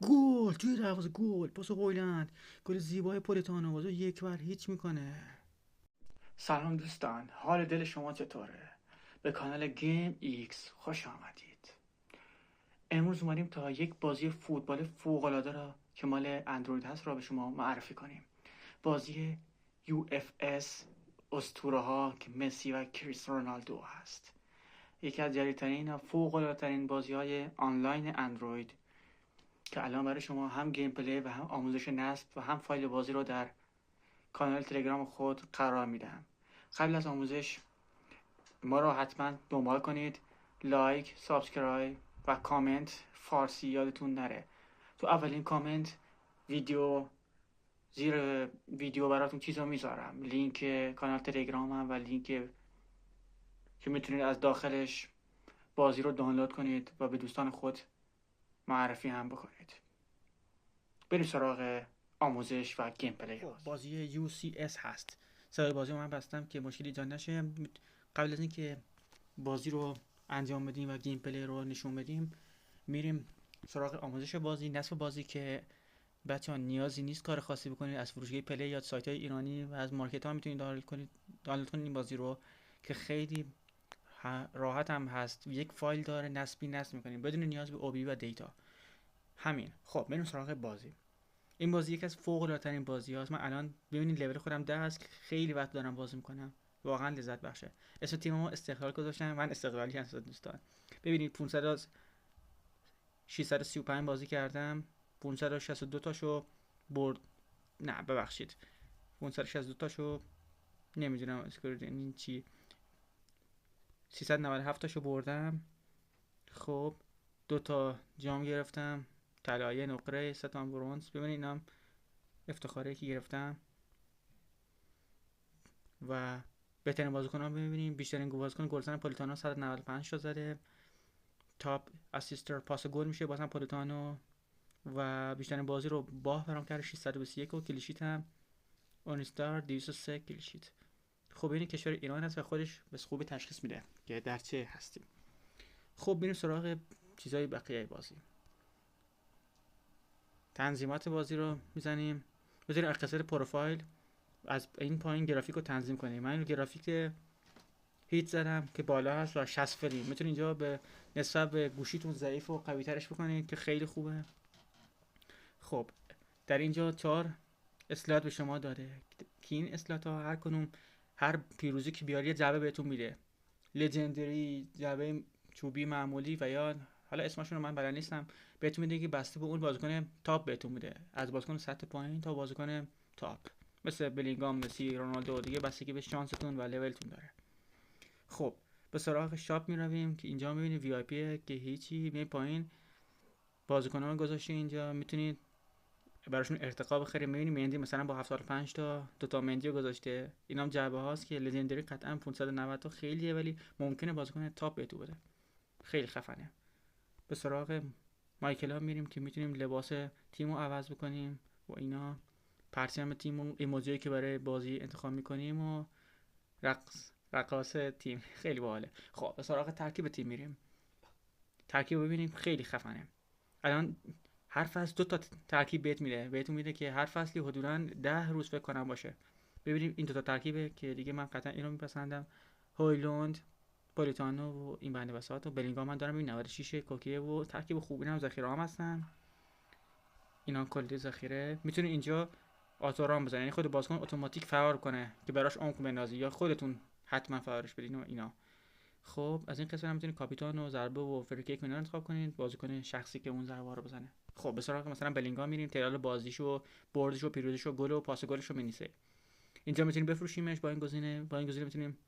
گل توی دروازه، گل پاس هویلند، گل زیبای پولیتانو، بازو 1-0 میکنه. سلام دوستان، حال دل شما چطوره؟ به کانال گیم ایکس خوش آمدید. امروز اومدیم تا یک بازی فوتبال فوق‌العاده را که مال اندروید هست را به شما معرفی کنیم. بازی UFS اسطوره ها که مسی و کریستیانو رونالدو هست. یکی از جدیدترین و فوق‌العاده‌ترین بازی‌های آنلاین اندروید که الان برای شما هم گیم پلی و هم آموزش نصب و هم فایل بازی رو در کانال تلگرام خود قرار میدم. قبل از آموزش ما رو حتما دنبال کنید، لایک، سابسکرایب و کامنت فارسی یادتون نره. تو اولین کامنت ویدیو زیر ویدیو براتون چیزا میذارم، لینک کانال تلگرامم و لینک که میتونید از داخلش بازی رو دانلود کنید و به دوستان خود معرفی هم بکنید. بریم سراغ آموزش و گیم پلی. بازی UCS هست. سر بازی من بستم که مشکلی ایجاد نشه. قبل از اینکه بازی رو انجام بدیم و گیم پلی رو نشون بدیم، میریم سراغ آموزش بازی، نصب بازی که بچه‌ها نیازی نیست کار خاصی بکنید. از فروشگاه پلی یا سایت‌های ایرانی و از مارکت ها میتونید دانلود کنید این بازی رو که خیلی راحت هم هست. یک فایل داره، نصب می‌کنید بدون نیاز به OBB و دیتا. همین. خب بریم سراغ بازی. این بازی یکی از فوق‌العاده‌ترین بازی‌هاست. من الان ببینید لول خودم 10 است، خیلی وقت دارم بازی می‌کنم. واقعا لذت بخشه. اسم تیممو استقلال گذاشتم. من استقلالی هستم دوستان. ببینید 635 بازی کردم. 562 تاشو برد. نه ببخشید. 562 تاشو نمیدونم اسکور این چی. 397 تاشو بردم. خب 2 تا جام گرفتم. طلایه، نقره، 3 تا برنز. ببینید اینم افتخاری که گرفتم. و بهترین بازیکن‌ها ببینیم. بیشترین بازیکن گلزن پولیتانو 195 تا زده. تاپ اسیستر پاس گل میشه بازم پولیتانو. و بیشترین بازی رو برام کرده 621 و کلیشیت هم اونستار 203 کلیشیت. خب این کشور ایران هست و خودش به خوبی تشخیص میده که در چه هستیم. خب بریم سراغ چیزای بقیه بازی. تنظیمات بازی رو میزنیم. بذاریم اختصار پروفایل از این پایین گرافیک رو تنظیم کنیم. من این گرافیک هیت زدم که بالا هست و 60 فریم. میتونید اینجا به نسبت به گوشیتون ضعیف و قوی ترش بکنید که خیلی خوبه. خب در اینجا 4 اسلات به شما داده که این اسلات ها هر کدوم هر پیروزی که بیاری یه جعبه بهتون میده. لژندری، جعبه چوبی معمولی و یا حالا اسمشون رو من بلد نیستم، بهتون میده که بسته به اون بازیکن تاپ بهتون میده، از بازیکن سطح پایین تا بازیکن تاپ مثل بلینگام، مسی، رونالدو دیگه، بستگی به شانستون و لولتون داره. خب به سراغ شاپ میرویم که اینجا میبینید وی آی پی که هیچی. می پایین بازیکن‌ها رو گذاشته اینجا، میتونید براشون ارتقا بخرید. میبینید مندی مثلا با 75 تا دو تا مندی رو گذاشته. اینام جعبه هاست که لژندری قطعا 590 تا خیلیه ولی ممکنه بازیکن تاپ بهتون بده. خیلی خفنه. به سراغ مایکل ها میریم که میتونیم لباس تیم رو عوض بکنیم و اینا، پرچم تیم و ایموجی که برای بازی انتخاب میکنیم و رقاص تیم. خیلی باحاله. خب به سراغ ترکیب تیم میریم. ترکیب رو ببینیم خیلی خفنه. الان هر فصل 2 تا ترکیب بهتون میده که هر فصلی حدوداً 10 روز فکر کنم باشه. ببینیم این 2 تا ترکیبه که دیگه من قطعا اینو میپسندم. هویلند، پولیتانو و این بنده بساط و بلینگام من دارم. این 96 کوکیه و ترکیب خوبی هم ذخیره هم هستن. اینا کلی ذخیره. میتونید اینجا آتورام بزنید، یعنی خود بازیکن اتوماتیک فرار کنه که براش عمق بندازی یا خودتون حتما فرارش بدین و اینا. خب از این قسمت هم میتونید کاپیتان و ضربه و فریکیک اینا رو انتخاب کنید، بازیکن شخصی که اون ضربه رو بزنه. خب به سراغ مثلا بلینگام میریم. تعداد بازیشو، بردشو، پیروزیشو، گل و پاس گلشو مینیسه. اینجا میتونیم بفروشیمش با این گزینه. میتونیم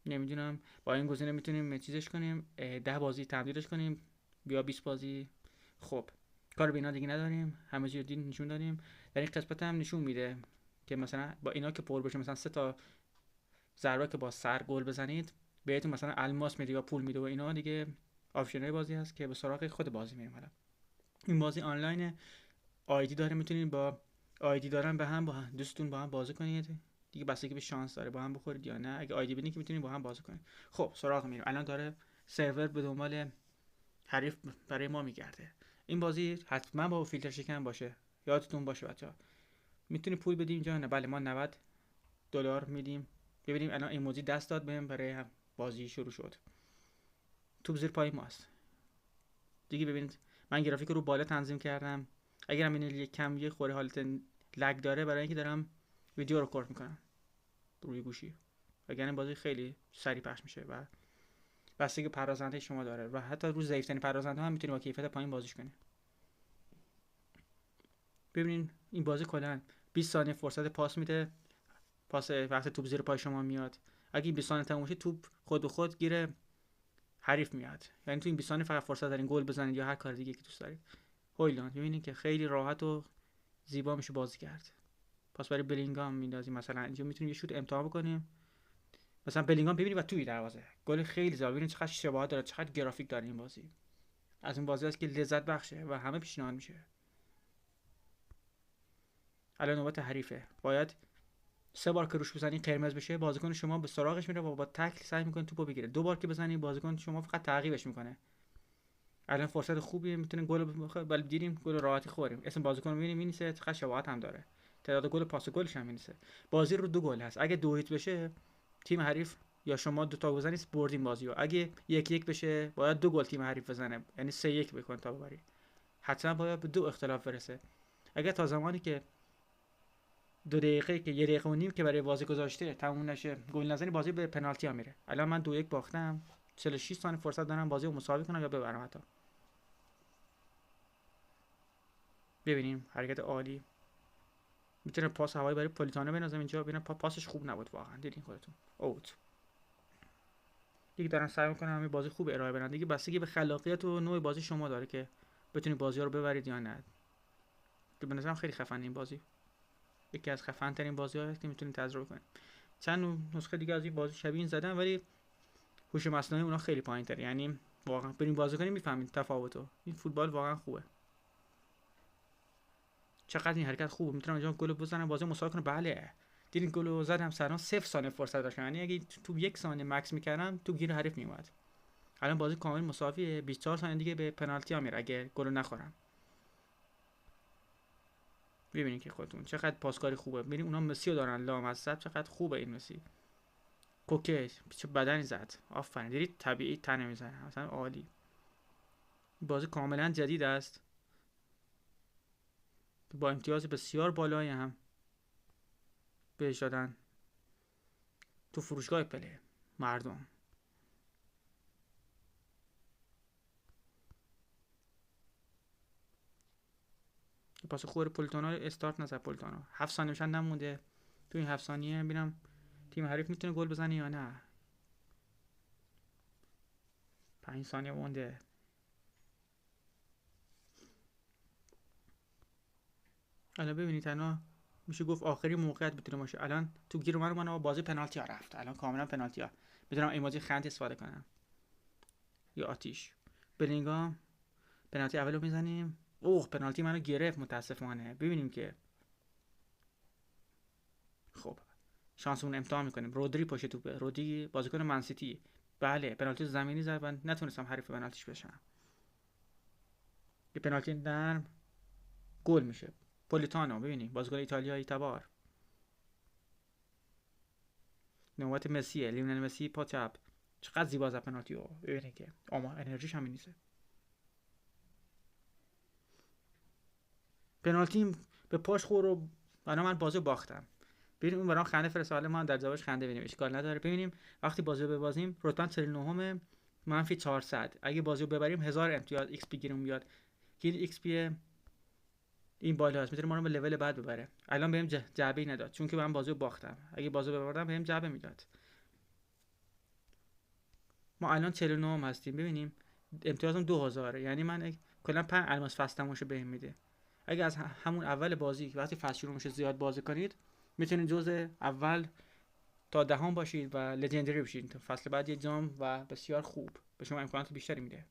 نمیدونم با این گزینه میتونیم چیزش کنیم، 10 بازی تمدیدش کنیم بیا 20 بازی. خب کار به اینا دیگه نداریم، همه چی رو نشون دادیم. در این قسمت هم نشون میده که مثلا با اینا که پر بشه، مثلا 3 تا ضربه که با سر گل بزنید بهتون مثلا الماس میده یا پول میده و اینا دیگه آپشنای بازی هست که به سراغ خود بازی میریم. حالا این بازی آنلاین آیدی داره، میتونید با آیدی دارن به هم با دوستون با هم بازی کنید دیگه، بستگی به شانس داره با هم بخورید یا نه. اگه آیدی بدین که میتونید با هم بازی کنید. خب سراغ میریم. الان داره سرور به دنبال حریف برای ما میگرده. این بازی حتما با فیلتر شکن باشه، یادتون باشه بچه‌ها. میتونی پول بدی اینجا؟ نه، بله ما $90 میدیم. ببینیم الان ایموجی دست داد بهم، برای هم بازی شروع شد. توپ زیر پای ماست دیگه. ببینید من گرافیک رو بالا تنظیم کردم. اگرم این یک کم یه خوره حالت لگ داره، برای اینکه دارم ویدیو رکورد میکنم روی گوشی، وگرنه بازی خیلی سریع پخش میشه و بستگی پردازنده شما داره و حتی روی ضعیف‌ترین پردازنده هم میتونی با کیفیت پایین بازیش کنی. ببینین این بازی کلا 20 ثانیه فرصت پاس میده. پاس وقت توپ زیر پای شما میاد، اگه این 20 ثانیه تموم شه توپ خود به خود گیر حریف میاد. یعنی تو این 20 ثانیه فقط فرصت دارین گل بزنید یا هر کار دیگه که دوست دارید. هویلند ببینید که خیلی راحت و زیبا میشه بازی کرد. پاس برای بلینگام میندازیم، مثلا اینجا میتونیم یه شوت امتحان بکنیم. مثلا بلینگام ببینید و توی دروازه گل خیلی زیبا. ببینید چقدر شباهت داره، چقدر گرافیک داره این بازی. از این بازی است که لذت بخشه و همه پیشنهاد میشه. الان نوبت حریفه، باید 3 بار که روش بزنی قرمز بشه، بازیکن شما به سراغش میره و با تکل سعی میکنه توپو بگیره. 2 بار که بزنی بازیکن شما فقط تعقیبش میکنه. الان فرصت خوبیه، میتونه گل ولی دیدیم گل راحتی خوریم. اسم بازیکن میبینیم مینیسه، چقدر شباهت هم داره. تعداد گل پاس گلش هم مینیسه. بازی رو 2 گل هست. اگه 2-1 بشه تیم حریف یا شما 2 تا بزنید بردیم بازی رو. اگه 1-1 بشه باید 2 گل تیم حریف بزنه، یعنی 3-1 بکن تا ببری. حتما باید به 2 اختلاف برسه. اگه تا زمانی که 2 دقیقه که 1 دقیقه و نیم که برای بازی گذاشته تموم نشه گل نزنی، بازی به پنالتی ها میره. الان من 2-1 باختم، 46 ثانیه فرصت دارم بازی رو مساوی کنم یا ببرم حتی. ببینیم حرکت عالی. میتونه پاس هوایی برای پولیتانو بنازم اینجا. ببینم پاسش خوب نبود واقعا، دیدین خودتون. اوت. دیگه دارن سعی میکنن همین بازی خوب ارائه بدن دیگه. بستگی به خلاقیت و نوع بازی شما داره که بتونید بازی رو ببرید یا نه. که به نظرم خیلی خفن این بازی، یکی از خفن ترین بازی‌ها هست که میتونید تجربه کنید. چند نسخه دیگه از این بازی شبیه این زدن ولی هوش مصنوعی اونا خیلی پایین‌تره. یعنی واقعا بریم بازی کنیم میفهمید تفاوتو. این فوتبال واقعا خوبه. چقدر این حرکت خوبه، میتونم اینجا گل بزنم بازی مساوی کنم. بله دیدین گل زدم سران 0 ثانیه فرصت داشتم، یعنی اگه تو 1 ثانیه مکس میکردم تو گیر حریف میومد. الان بازی کامل مساویه، 24 ثانیه دیگه به پنالتی ها میره اگه گل نخورم. ببینید که خودتون چقدر پاسکاری خوبه. ببین اونا مسی رو دارن لامصب، چقدر خوبه این مسی. کوکه چه بدنی زد، آفرین. دیدید طبیعی تنه میزنه، مثلا عالی. بازی کاملا جدید است با امتیاز بسیار بالایی هم بهش دادن تو فروشگاه پلی مردم. پاس خور پولتانا استارت نزد. پولتانا 7 ثانیه میشن نمونده. تو این 7 ثانیه ببینم تیم حریف میتونه گل بزنه یا نه. 5 ثانیه مونده. الان ببینید تنها میشه گفت آخری موقعیت بتونه باشه. الان تو گیر من بازی پنالتی ها رفت. الان کاملا پنالتی ها. میتونم ایموجی خنده استفاده کنم یا آتیش. بلینگام پنالتی اولو میزنیم. اوه پنالتی منو گرفت متاسفانه. ببینیم که خب شانسمون امتحان میکنیم. رودری پشت توپه. رودری بازیکن منسیتی. بله پنالتی زمینی زد و نتونستم حریف پنالتیش بشم. یه پنالتی نرم گل میشه. پولیتانو ببینید بازیکن ایتالیایی تبار. نوبت مسیه، لیونل مسی پا چپ. چقدر زیبا زد پنالتی رو. ببینید که اما انرژیش هم نیست. پنالتی به پاش خور و من بازی باختم. ببینیم اون برام خنده فرستاده، ما در جوابش خنده ببینیم، اشکال نداره. ببینیم وقتی بازی رو ببازیم رتبه 49 منفی 400. اگه بازی رو ببریم 1000 امتیاز ایکس پی گیرمون بیاد که ایکس پی این بالا هست، میتونه ما رو به لول بعد ببره. الان بهم جعبه نداد چون که من بازی رو باختم. اگه بازی رو ببردم بهم جعبه میداد. ما الان 49 هستیم. ببینیم امتیازم 2000، یعنی من کلا 5 الماس فستموشو بهم میده. اگه از همون اول بازی وقتی فصل شروع میشه زیاد بازی کنید میتونید جزء اول تا دهم باشید و لژندری بشید. فصل بعد یه جام و بسیار خوب به شما امکانات بیشتری میده.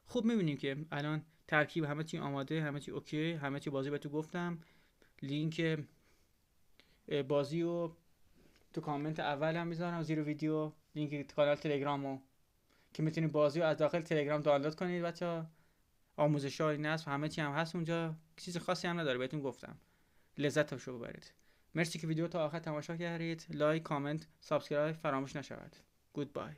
خوب میبینیم که الان ترکیب همه چی آماده، همه چی اوکی، همه چی بازی بهتون گفتم. لینک بازی رو تو کامنت اول هم میذارم زیر ویدیو، لینک کانال تلگرامو که میتونید بازی رو از داخل تلگرام دانلود کنید بچه‌ها. آموزش‌ها این است و همه چی هم هست اونجا، چیز خاصی هم نداره، بهتون گفتم لذتشو ببرید. مرسی که ویدیو تا آخر تماشا کردید. لایک، کامنت، سابسکرایب فراموش نشود. گودبای.